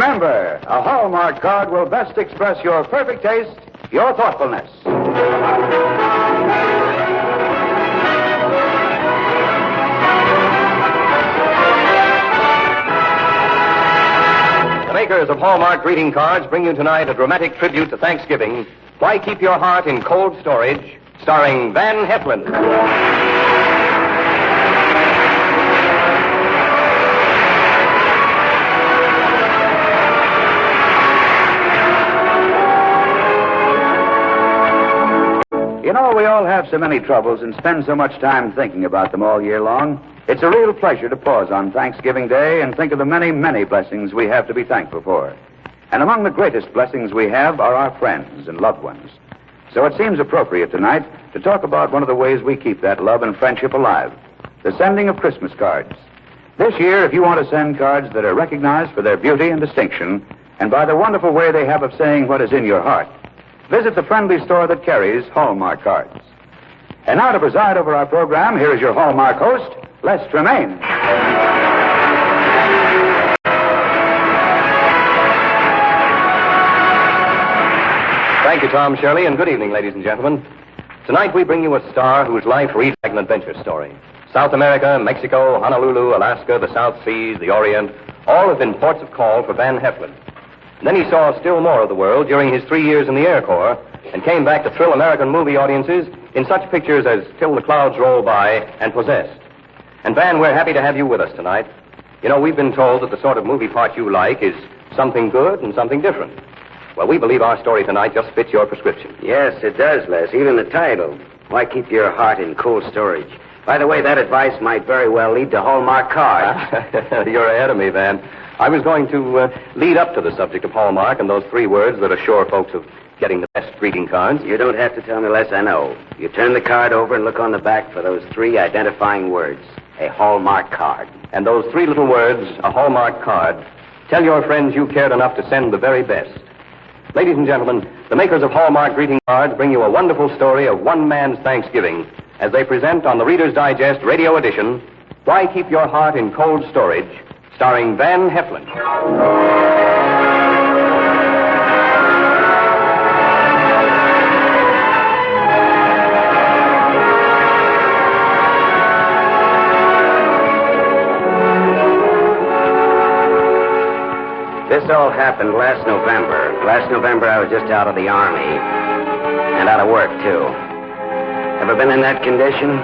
Remember, a Hallmark card will best express your perfect taste, your thoughtfulness. The makers of Hallmark greeting cards bring you tonight a dramatic tribute to Thanksgiving. Why Keep Your Heart in Cold Storage, starring Van Heflin. You know, we all have so many troubles and spend so much time thinking about them all year long. It's a real pleasure to pause on Thanksgiving Day and think of the many, many blessings we have to be thankful for. And among the greatest blessings we have are our friends and loved ones. So it seems appropriate tonight to talk about one of the ways we keep that love and friendship alive, the sending of Christmas cards. This year, if you want to send cards that are recognized for their beauty and distinction, and by the wonderful way they have of saying what is in your heart, visit the friendly store that carries Hallmark cards. And now to preside over our program, here is your Hallmark host, Les Tremaine. Thank you, Tom Shirley, and good evening, ladies and gentlemen. Tonight we bring you a star whose life reads like an adventure story. South America, Mexico, Honolulu, Alaska, the South Seas, the Orient, all have been ports of call for Van Heflin. And then he saw still more of the world during his 3 years in the Air Corps and came back to thrill American movie audiences in such pictures as Till the Clouds Roll By and Possessed. And Van, we're happy to have you with us tonight. You know, we've been told that the sort of movie part you like is something good and something different. Well, we believe our story tonight just fits your prescription. Yes, it does, Les. Even the title. Why Keep Your Heart in Cold Storage? By the way, that advice might very well lead to Hallmark cards. You're ahead of me, Van. I was going to lead up to the subject of Hallmark and those three words that assure folks of getting the best greeting cards. You don't have to tell me, Les. I know. You turn the card over and look on the back for those three identifying words. A Hallmark card. And those three little words, a Hallmark card, tell your friends you cared enough to send the very best. Ladies and gentlemen, the makers of Hallmark greeting cards bring you a wonderful story of one man's Thanksgiving as they present on the Reader's Digest radio edition, Why Keep Your Heart in Cold Storage, starring Van Heflin. This all happened last November. Last November, I was just out of the Army. And out of work, too. Ever been in that condition?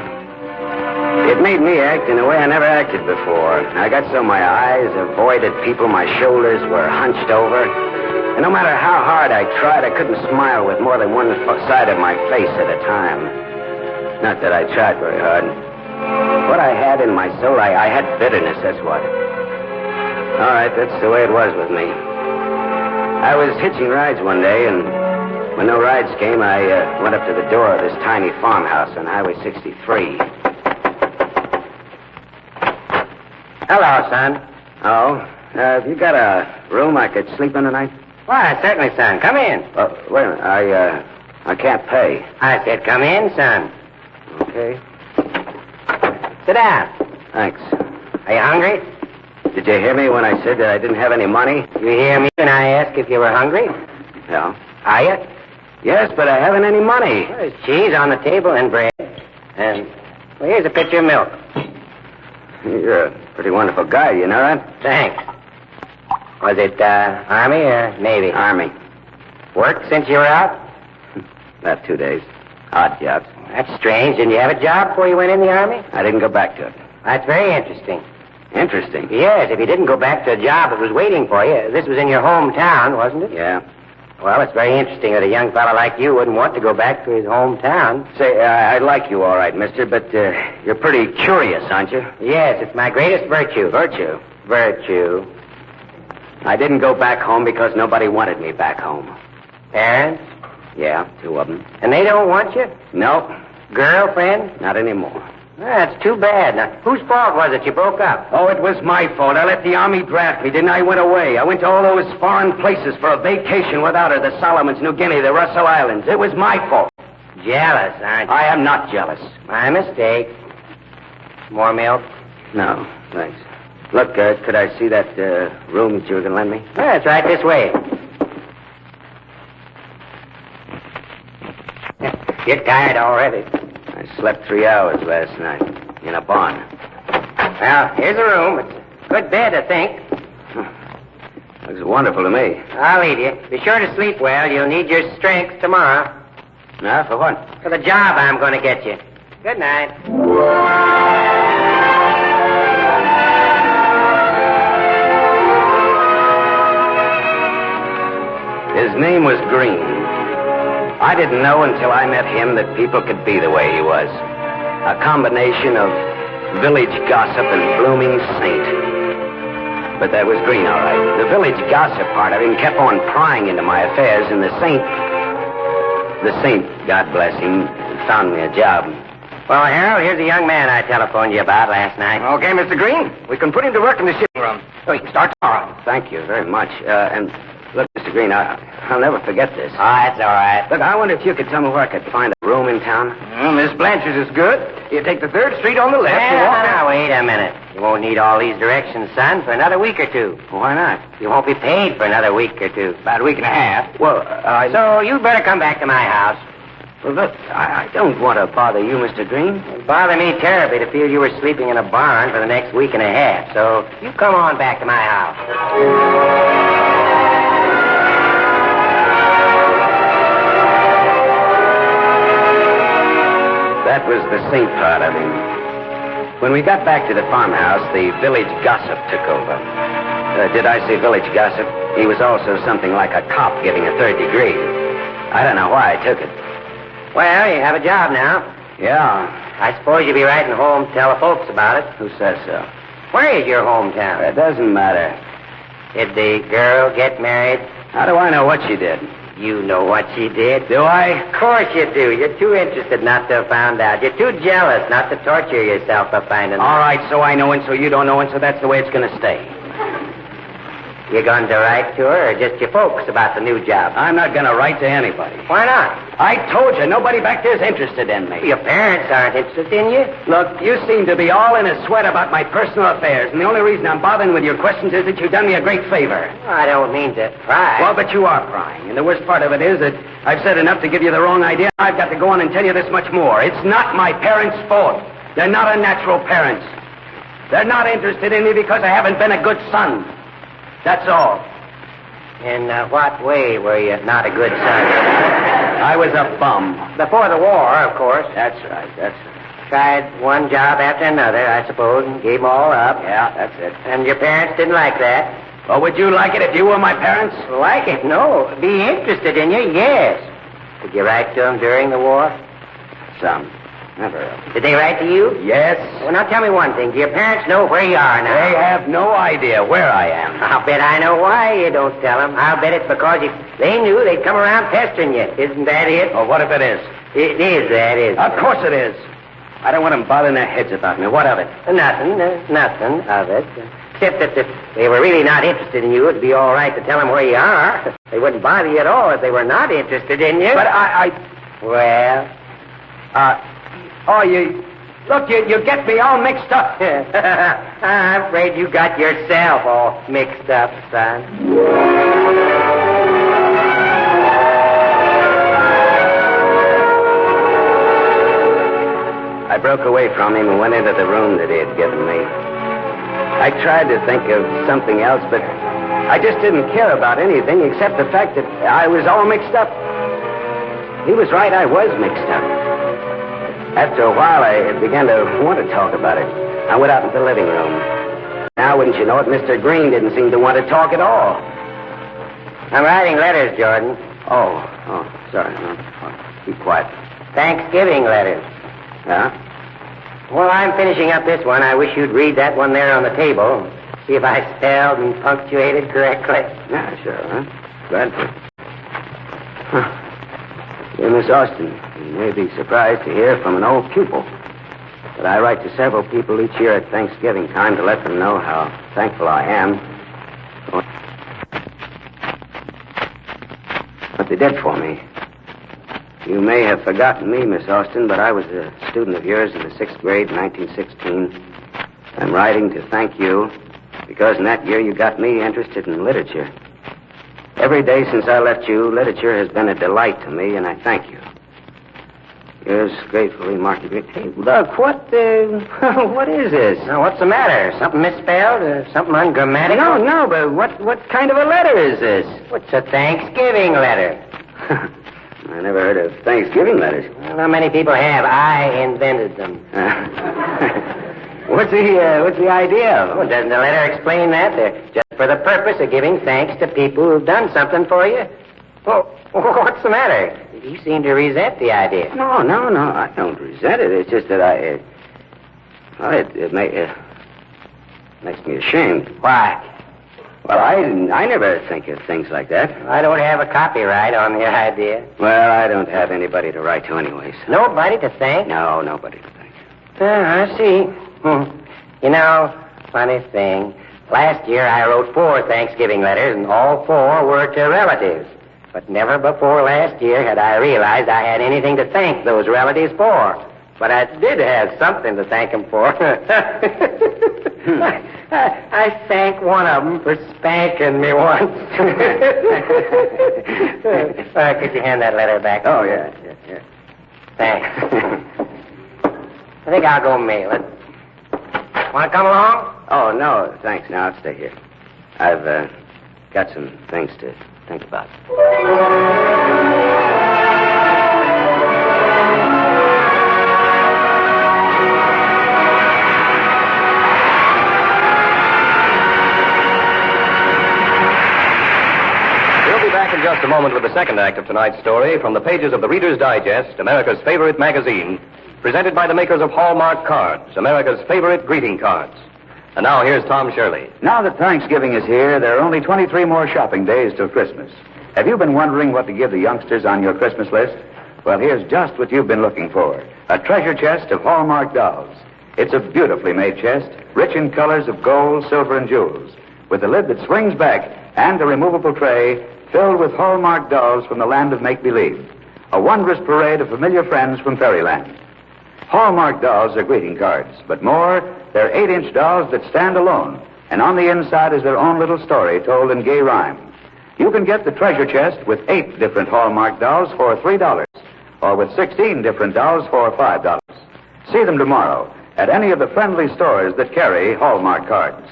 It made me act in a way I never acted before. I got so my eyes avoided people, my shoulders were hunched over. And no matter how hard I tried, I couldn't smile with more than one side of my face at a time. Not that I tried very hard. What I had in my soul, I had bitterness, that's what. All right, that's the way it was with me. I was hitching rides one day, and when no rides came, I went up to the door of this tiny farmhouse on Highway 63. Hello, son. Oh, have you got a room I could sleep in tonight? Why, certainly, son. Come in. Wait a minute. I can't pay. I said come in, son. Okay. Sit down. Thanks. Are you hungry? Did you hear me when I said that I didn't have any money? You hear me when I asked if you were hungry? No. Are you? Yes, but I haven't any money. Well, there's cheese on the table and bread. And, well, here's a pitcher of milk. You're a pretty wonderful guy, you know that? Thanks. Was it Army or Navy? Army. Work since you were out? About 2 days. Odd jobs. That's strange. Didn't you have a job before you went in the Army? I didn't go back to it. That's very interesting. Interesting? Yes, if you didn't go back to a job that was waiting for you. This was in your hometown, wasn't it? Yeah. Well, it's very interesting that a young fellow like you wouldn't want to go back to his hometown. Say, I like you all right, mister, but you're pretty curious, aren't you? Yes, it's my greatest virtue. Virtue? Virtue. I didn't go back home because nobody wanted me back home. Parents? Yeah, 2 of them. And they don't want you? No. Girlfriend? Not anymore. That's too bad. Now, whose fault was it you broke up? Oh, it was my fault. I let the Army draft me, didn't I? I went away. I went to all those foreign places for a vacation without her, the Solomons, New Guinea, the Russell Islands. It was my fault. Jealous, aren't you? I am not jealous. My mistake. More milk? No, thanks. Look, could I see that room that you were going to lend me? Yeah, it's right this way. You're tired already. I slept 3 hours last night in a barn. Well, here's a room. It's a good bed, I think. Looks wonderful to me. I'll leave you. Be sure to sleep well. You'll need your strength tomorrow. Now, for what? For the job I'm going to get you. Good night. His name was Green. I didn't know until I met him that people could be the way he was. A combination of village gossip and blooming saint. But that was Green, all right. The village gossip part of him kept on prying into my affairs, and the saint, God bless him, found me a job. Well, Harold, here's a young man I telephoned you about last night. Okay, Mr. Green. We can put him to work in the shipping room. So he can start tomorrow. Thank you very much. And look, Mr. Green, I'll never forget this. Oh, that's all right. Look, I wonder if you could tell me where I could find a room in town. Miss Blanchard's is good. You take the 3rd Street on the left. and walk down. Now, wait a minute. You won't need all these directions, son, for another week or two. Why not? You won't be paid for another week or two. About a week and a half. Well, So you'd better come back to my house. Well, look, I don't want to bother you, Mr. Green. It'd bother me terribly to feel you were sleeping in a barn for the next week and a half. So you come on back to my house. That was the saint part of him. When we got back to the farmhouse, the village gossip took over. Did I say village gossip? He was also something like a cop getting a 3rd degree. I don't know why I took it. Well, you have a job now. Yeah. I suppose you'll be writing home to tell the folks about it. Who says so? Where is your hometown? It doesn't matter. Did the girl get married? How do I know what she did? You know what she did. Do I? Of course you do. You're too interested not to have found out. You're too jealous not to torture yourself by finding out. All right, so I know and so you don't know and so that's the way it's going to stay. You going to write to her or just your folks about the new job? I'm not going to write to anybody. Why not? I told you, nobody back there's interested in me. Your parents aren't interested in you. Look, you seem to be all in a sweat about my personal affairs, and the only reason I'm bothering with your questions is that you've done me a great favor. I don't mean to pry. Well, but you are prying, and the worst part of it is that I've said enough to give you the wrong idea. I've got to go on and tell you this much more. It's not my parents' fault. They're not unnatural parents. They're not interested in me because I haven't been a good son. That's all. In what way were you not a good son? I was a bum. Before the war, of course. That's right, that's right. Tried one job after another, I suppose, and gave them all up. Yeah, that's it. And your parents didn't like that. Well, would you like it if you were my parents? Like it? No. Be interested in you? Yes. Did you write to them during the war? Some. Never. Did they write to you? Yes. Well, now tell me one thing. Do your parents know where you are now? They have no idea where I am. I'll bet I know why you don't tell them. I'll bet it's because if they knew, they'd come around pestering you. Isn't that it? Oh, what if it is? It is, that is. Of course it is. I don't want them bothering their heads about me. What of it? Nothing of it. Except that if they were really not interested in you, it'd be all right to tell them where you are. They wouldn't bother you at all if they were not interested in you. But Well? Look, you get me all mixed up. I'm afraid you got yourself all mixed up, son. I broke away from him and went into the room that he had given me. I tried to think of something else, but I just didn't care about anything except the fact that I was all mixed up. He was right, I was mixed up. After a while, I began to want to talk about it. I went out into the living room. Now, wouldn't you know it, Mr. Green didn't seem to want to talk at all. I'm writing letters, Jordan. Oh, sorry. Be quiet. Thanksgiving letters. Yeah? Well, I'm finishing up this one. I wish you'd read that one there on the table. See if I spelled and punctuated correctly. Yeah, sure, huh? Glad to. Dear Miss Austin, you may be surprised to hear from an old pupil that I write to several people each year at Thanksgiving time to let them know how thankful I am for what they did for me. You may have forgotten me, Miss Austin, but I was a student of yours in the 6th grade in 1916. I'm writing to thank you Because in that year you got me interested in literature. Every day since I left you, literature has been a delight to me, and I thank you. Yours gratefully, Marky Green. Hey, look, what is this? Now, what's the matter? Something misspelled or something ungrammatical? No, but what kind of a letter is this? It's a Thanksgiving letter. I never heard of Thanksgiving letters. Well, not many people have. I invented them. What's the idea of them? Well, doesn't the letter explain that? They're just for the purpose of giving thanks to people who've done something for you. Well, what's the matter? You seem to resent the idea. No, I don't resent it. It's just that it makes me ashamed. Why? Well, I never think of things like that. I don't have a copyright on the idea. Well, I don't have anybody to write to anyways. Nobody to thank? No, nobody to thank. I see. You know, funny thing. Last year I wrote 4 Thanksgiving letters, and all 4 were to relatives. But never before last year had I realized I had anything to thank those relatives for. But I did have something to thank them for. I thank one of them for spanking me once. Could you hand that letter back? Oh, yeah. Thanks. I think I'll go mail it. Want to come along? Oh, no, thanks. No, I'll stay here. I've got some things to think about. We'll be back in just a moment with the second act of tonight's story from the pages of the Reader's Digest, America's favorite magazine, presented by the makers of Hallmark Cards, America's favorite greeting cards. And now here's Tom Shirley. Now that Thanksgiving is here, there are only 23 more shopping days till Christmas. Have you been wondering what to give the youngsters on your Christmas list? Well, here's just what you've been looking for. A treasure chest of Hallmark dolls. It's a beautifully made chest, rich in colors of gold, silver, and jewels, with a lid that swings back and a removable tray filled with Hallmark dolls from the land of make-believe. A wondrous parade of familiar friends from fairyland. Hallmark dolls are greeting cards, but more, they're 8-inch dolls that stand alone, and on the inside is their own little story told in gay rhyme. You can get the treasure chest with 8 different Hallmark dolls for $3, or with 16 different dolls for $5. See them tomorrow at any of the friendly stores that carry Hallmark cards.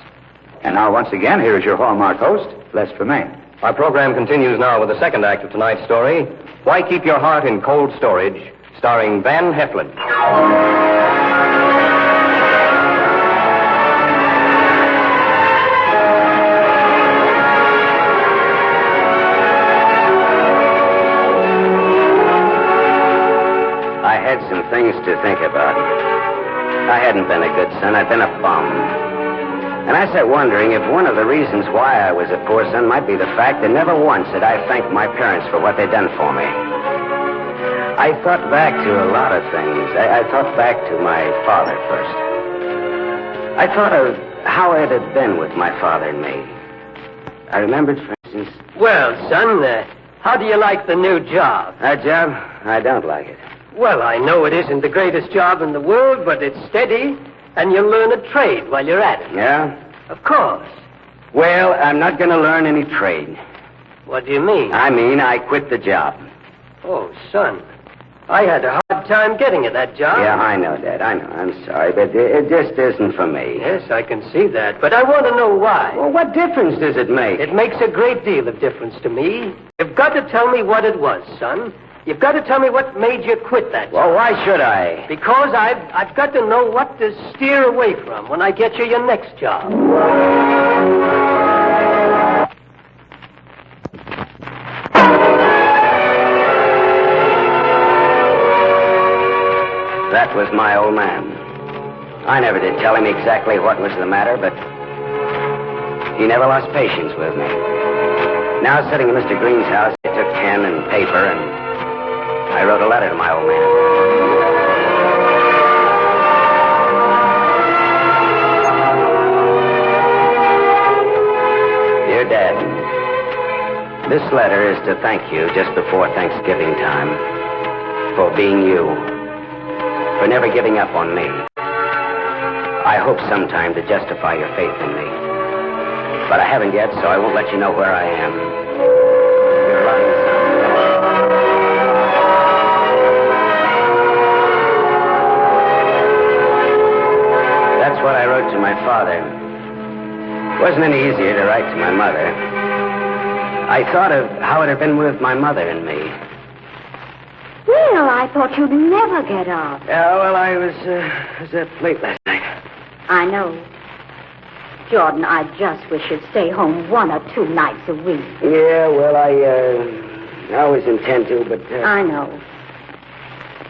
And now, once again, here is your Hallmark host, Les Tremaine. Our program continues now with the second act of tonight's story, Why Keep Your Heart in Cold Storage, starring Van Heflin. I had some things to think about. I hadn't been a good son. I'd been a bum. And I sat wondering if one of the reasons why I was a poor son might be the fact that never once had I thanked my parents for what they'd done for me. I thought back to a lot of things. I thought back to my father first. I thought of how it had been with my father and me. I remembered, for instance... Well, son, how do you like the new job? That job? I don't like it. Well, I know it isn't the greatest job in the world, but it's steady, and you'll learn a trade while you're at it. Yeah? Of course. Well, I'm not going to learn any trade. What do you mean? I mean, I quit the job. Oh, son, I had a hard time getting at that job. Yeah, I know, Dad. I know. I'm sorry, but it just isn't for me. Yes, I can see that, but I want to know why. Well, what difference does it make? It makes a great deal of difference to me. You've got to tell me what it was, son. You've got to tell me what made you quit that job. Well, why should I? Because I've got to know what to steer away from when I get you your next job. That was my old man. I never did tell him exactly what was the matter, but he never lost patience with me. Now, sitting in Mr. Green's house, I took pen and paper, and I wrote a letter to my old man. Dear Dad, this letter is to thank you just before Thanksgiving time for being you, for never giving up on me. I hope sometime to justify your faith in me. But I haven't yet, so I won't let you know where I am. Your loving son. That's what I wrote to my father. It wasn't any easier to write to my mother. I thought of how it had been with my mother and me. Well, I thought you'd never get up. Yeah, well, I was up late last night. I know. Jordan, I just wish you'd stay home 1 or 2 nights a week. Yeah, well, I always intend to, but... I know.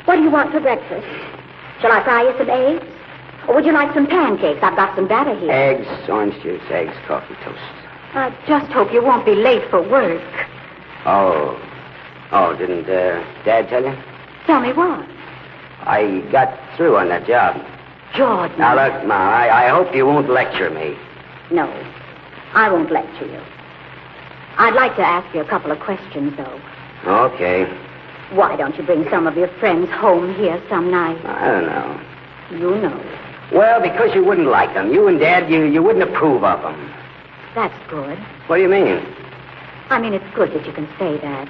What do you want for breakfast? Shall I fry you some eggs? Or would you like some pancakes? I've got some batter here. Eggs, orange juice, eggs, coffee, toast. I just hope you won't be late for work. Oh, didn't Dad tell you? Tell me what? I got through on that job. Jordan. Now, look, Ma, I hope you won't lecture me. No, I won't lecture you. I'd like to ask you a couple of questions, though. Okay. Why don't you bring some of your friends home here some night? I don't know. You know. Well, because you wouldn't like them. You and Dad, you wouldn't approve of them. That's good. What do you mean? I mean, it's good that you can say that.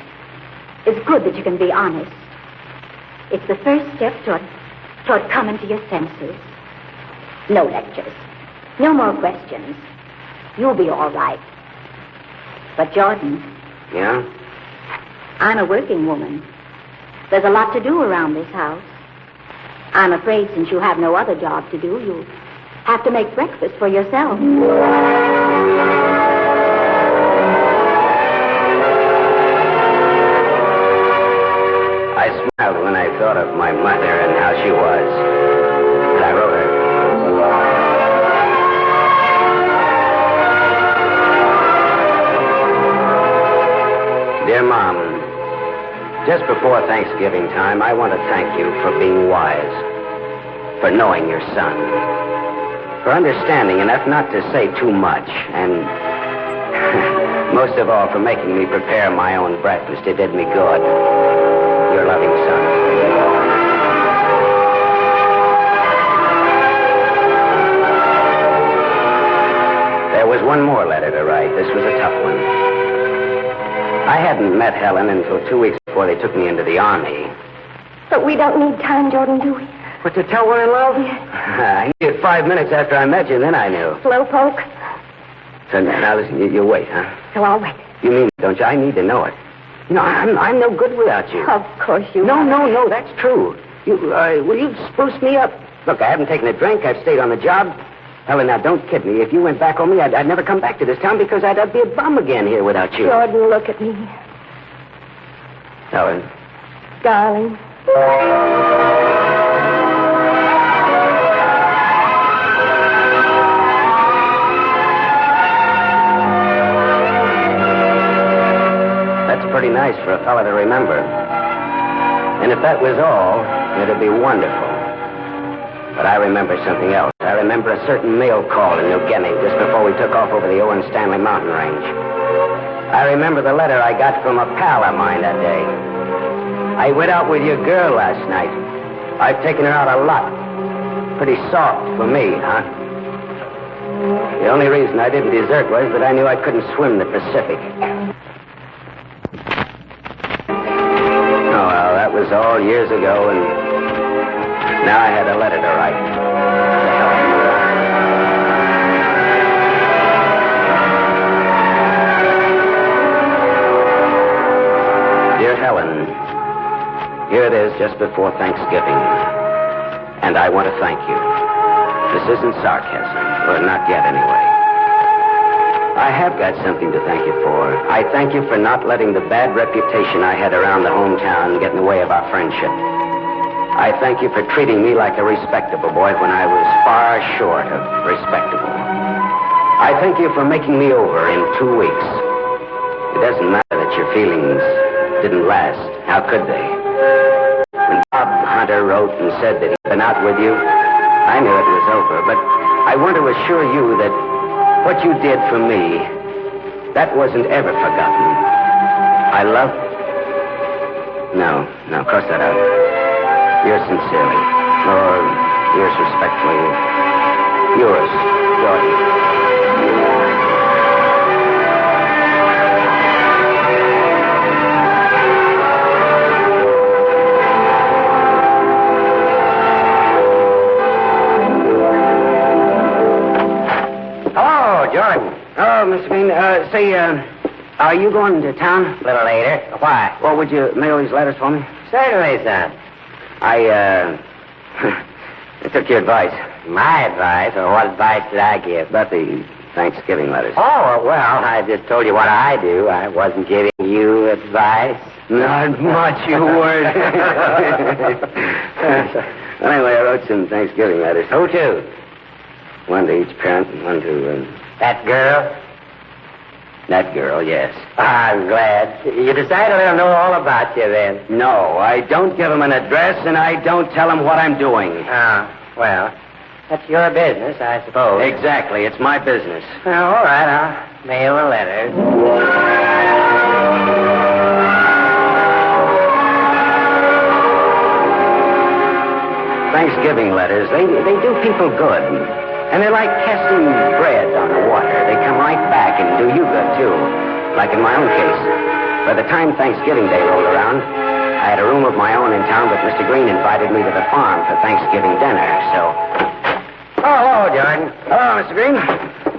It's good that you can be honest. It's the first step toward coming to your senses. No lectures. No more questions. You'll be all right. But, Jordan. Yeah? I'm a working woman. There's a lot to do around this house. I'm afraid since you have no other job to do, you'll have to make breakfast for yourself. I smiled when I thought of my mother and how she was. And I wrote her. Dear Mom, just before Thanksgiving time, I want to thank you for being wise, for knowing your son, for understanding enough not to say too much, and most of all, for making me prepare my own breakfast. It did me good. Your loving son. There was one more letter to write. This was a tough one. I hadn't met Helen until 2 weeks before they took me into the Army. But we don't need time, Jordan, do we? What, to tell we're in love? Yes. I needed 5 minutes after I met you, and then I knew. Slowpoke. So now listen, you wait, huh? So I'll wait. You mean, don't you? I need to know it. You know, I'm no good without you. Of course you No, are. no, that's true. You've spruced me up. Look, I haven't taken a drink. I've stayed on the job. Helen, now, don't kid me. If you went back on me, I'd never come back to this town because I'd be a bum again here without you. Jordan, look at me. Helen. Darling. That's pretty nice for a fella to remember. And if that was all, it'd be wonderful. But I remember something else. I remember a certain mail call in New Guinea just before we took off over the Owen Stanley mountain range. I remember the letter I got from a pal of mine that day. I went out with your girl last night. I've taken her out a lot. Pretty soft for me, huh? The only reason I didn't desert was that I knew I couldn't swim the Pacific. Oh, well, that was all years ago, and now I had a letter to write. Dear Helen, here it is just before Thanksgiving, and I want to thank you. This isn't sarcasm, or not yet anyway. I have got something to thank you for. I thank you for not letting the bad reputation I had around the hometown get in the way of our friendship. I thank you for treating me like a respectable boy when I was far short of respectable. I thank you for making me over in 2 weeks. It doesn't matter that your feelings didn't last. How could they? When Bob Hunter wrote and said that he'd been out with you, I knew it was over, but I want to assure you that what you did for me, that wasn't ever forgotten. I love... No, cross that out. Yours sincerely, or yours respectfully, yours, Jordan. Well, Mr. Green, say, are you going to town? A little later. Why? Well, would you mail these letters for me? Certainly, son. I took your advice. My advice? Or what advice did I give? About the Thanksgiving letters. Oh, well, I just told you what I do. I wasn't giving you advice. Not much, you weren't. Well, anyway, I wrote some Thanksgiving letters. Who to? One to each parent and one to, That girl? that girl, yes. I'm glad. You decided to let them know all about you then. No, I don't give them an address, and I don't tell them what I'm doing. Ah, well, that's your business, I suppose. Exactly, it's my business. Well, all right, I'll mail the letters. Thanksgiving letters, they do people good. And they're like casting bread on the water. They come right back and do you good, too. Like in my own case. By the time Thanksgiving Day rolled around, I had a room of my own in town, but Mr. Green invited me to the farm for Thanksgiving dinner, so... Oh, hello, Jordan. Hello, Mr. Green.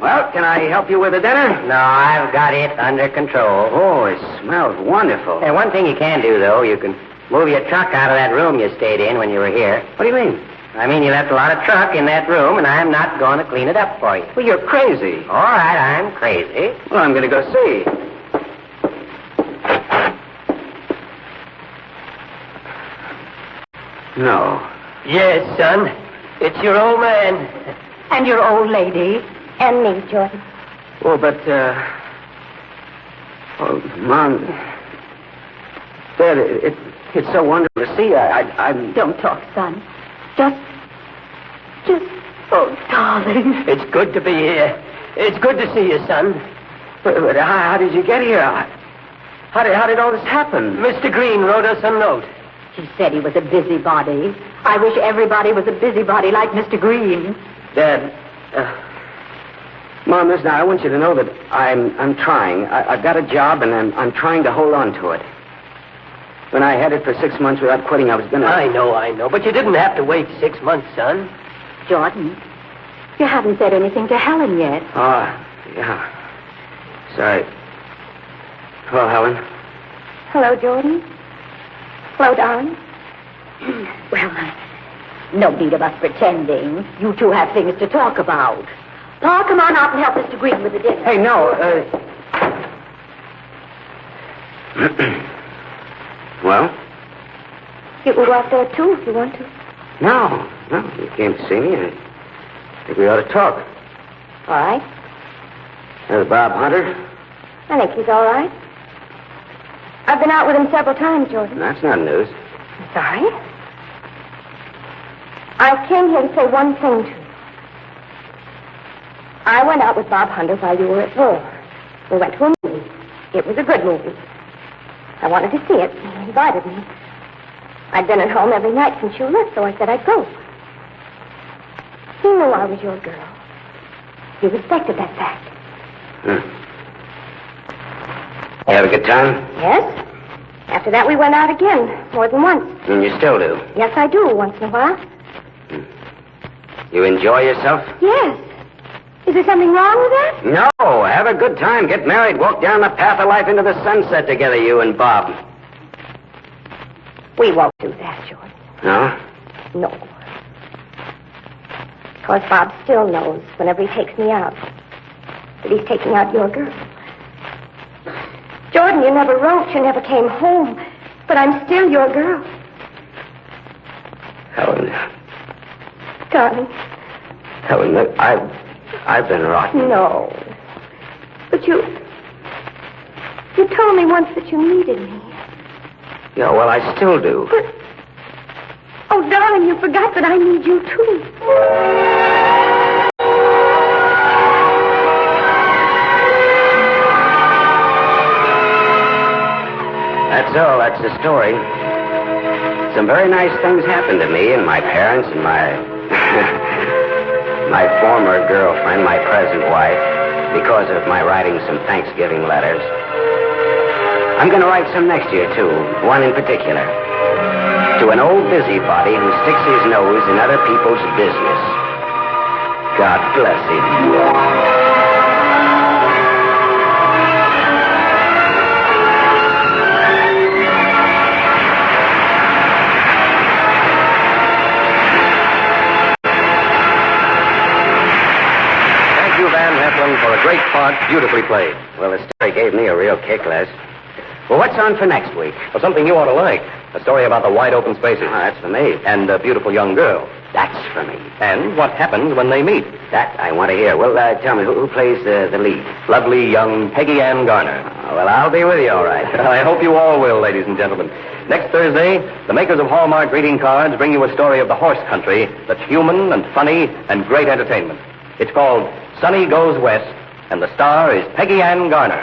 Well, can I help you with the dinner? No, I've got it under control. Oh, it smells wonderful. And one thing you can do, though, you can move your truck out of that room you stayed in when you were here. What do you mean? I mean, you left a lot of truck in that room, and I'm not going to clean it up for you. Well, you're crazy. All right, I'm crazy. Well, I'm going to go see. No. Yes, son. It's your old man. And your old lady. And me, Jordan. Oh, but, oh, Mom... Dad, it's so wonderful to see you. I'm... Don't talk, son. Just, oh, darling. It's good to be here. It's good to see you, son. But how did you get here? How did all this happen? Mr. Green wrote us a note. He said he was a busybody. I wish everybody was a busybody like Mr. Green. Dad, Mom, listen, I want you to know that I'm trying. I've got a job, and I'm trying to hold on to it. When I had it for 6 months without quitting, I was going to... I know. But you didn't have to wait 6 months, son. Jordan, you haven't said anything to Helen yet. Oh, yeah. Sorry. Hello, Helen. Hello, Jordan. Hello, darling. Well, no need of us pretending. You two have things to talk about. Pa, come on out and help Mr. Green with the dinner. Hey, no, Well? You can go out there, too, if you want to. No. You came to see me. I think we ought to talk. All right. There's Bob Hunter. I think he's all right. I've been out with him several times, Jordan. That's not news. I'm sorry. I came here to say one thing to you. I went out with Bob Hunter while you were at war. We went to a movie. It was a good movie. I wanted to see it. He invited me. I'd been at home every night since you left, so I said I'd go. He knew I was your girl. He respected that fact. You have a good time? Yes. After that, we went out again, more than once. And you still do? Yes, I do, once in a while. You enjoy yourself? Yes. Is there something wrong with that? No. Have a good time. Get married. Walk down the path of life into the sunset together, you and Bob. We won't do that, Jordan. No? No. Because Bob still knows whenever he takes me out that he's taking out your girl. Jordan, you never wrote, you never came home, but I'm still your girl. Helen. Darling. Helen, look, I've been rotten. No. But you told me once that you needed me. Yeah, well, I still do. But, oh, darling, you forgot that I need you, too. That's all. That's the story. Some very nice things happened to me and my parents and my former girlfriend, my present wife, because of my writing some Thanksgiving letters. I'm going to write some next year, too. One in particular. To an old busybody who sticks his nose in other people's business. God bless him. part beautifully played. Well, the story gave me a real kick, Les. Well, what's on for next week? Well, something you ought to like. A story about the wide open spaces. Oh, that's for me. And a beautiful young girl. That's for me. And what happens when they meet. That I want to hear. Well, tell me, who plays the lead? Lovely young Peggy Ann Garner. Oh, well, I'll be with you, all right. I hope you all will, ladies and gentlemen. Next Thursday, the makers of Hallmark greeting cards bring you a story of the horse country that's human and funny and great entertainment. It's called Sonny Goes West, and the star is Peggy Ann Garner.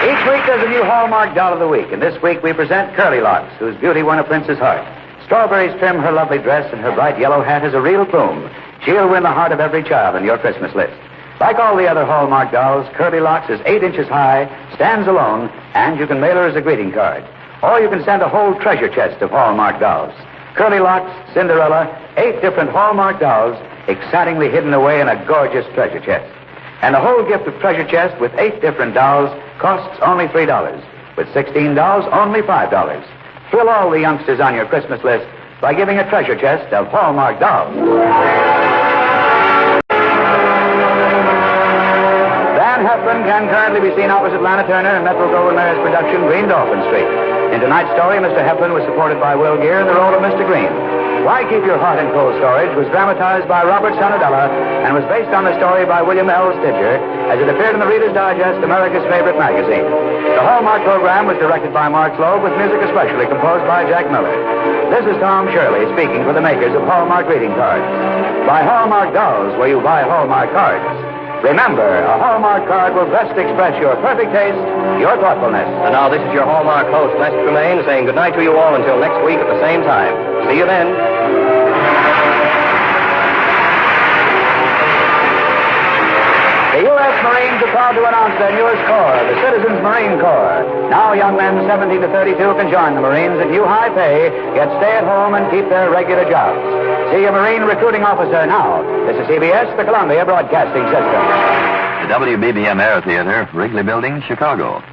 Each week there's a new Hallmark doll of the week, and this week we present Curly Locks, whose beauty won a prince's heart. Strawberries trim her lovely dress, and her bright yellow hat is a real plume. She'll win the heart of every child on your Christmas list. Like all the other Hallmark dolls, Curly Locks is 8 inches high, stands alone, and you can mail her as a greeting card. Or you can send a whole treasure chest of Hallmark dolls. Curly Locks, Cinderella, 8 different Hallmark dolls, excitingly hidden away in a gorgeous treasure chest. And the whole gift of treasure chest with 8 different dolls costs only $3. With 16 dolls, only $5. Thrill all the youngsters on your Christmas list by giving a treasure chest of Hallmark dolls. Van Heffron can currently be seen opposite Lana Turner in Metro-Goldwyn-Mayer's production, Green Dolphin Street. In tonight's story, Mr. Heffron was supported by Will Geer in the role of Mr. Green. Why Keep Your Heart in Cold Storage was dramatized by Robert Sonadella and was based on the story by William L. Stidger as it appeared in the Reader's Digest, America's favorite magazine. The Hallmark program was directed by Mark Slobe with music especially composed by Jack Miller. This is Tom Shirley speaking for the makers of Hallmark greeting cards. Buy Hallmark dolls where you buy Hallmark cards. Remember, a Hallmark card will best express your perfect taste, your thoughtfulness. And now this is your Hallmark host, Les Tremaine, saying goodnight to you all until next week at the same time. See you then. The U.S. Marines are proud to announce their newest corps, the Citizens Marine Corps. Now young men 17 to 32 can join the Marines at new high pay, yet stay at home and keep their regular jobs. See a Marine recruiting officer now. This is CBS, the Columbia Broadcasting System. The WBBM Air Theater, Wrigley Building, Chicago.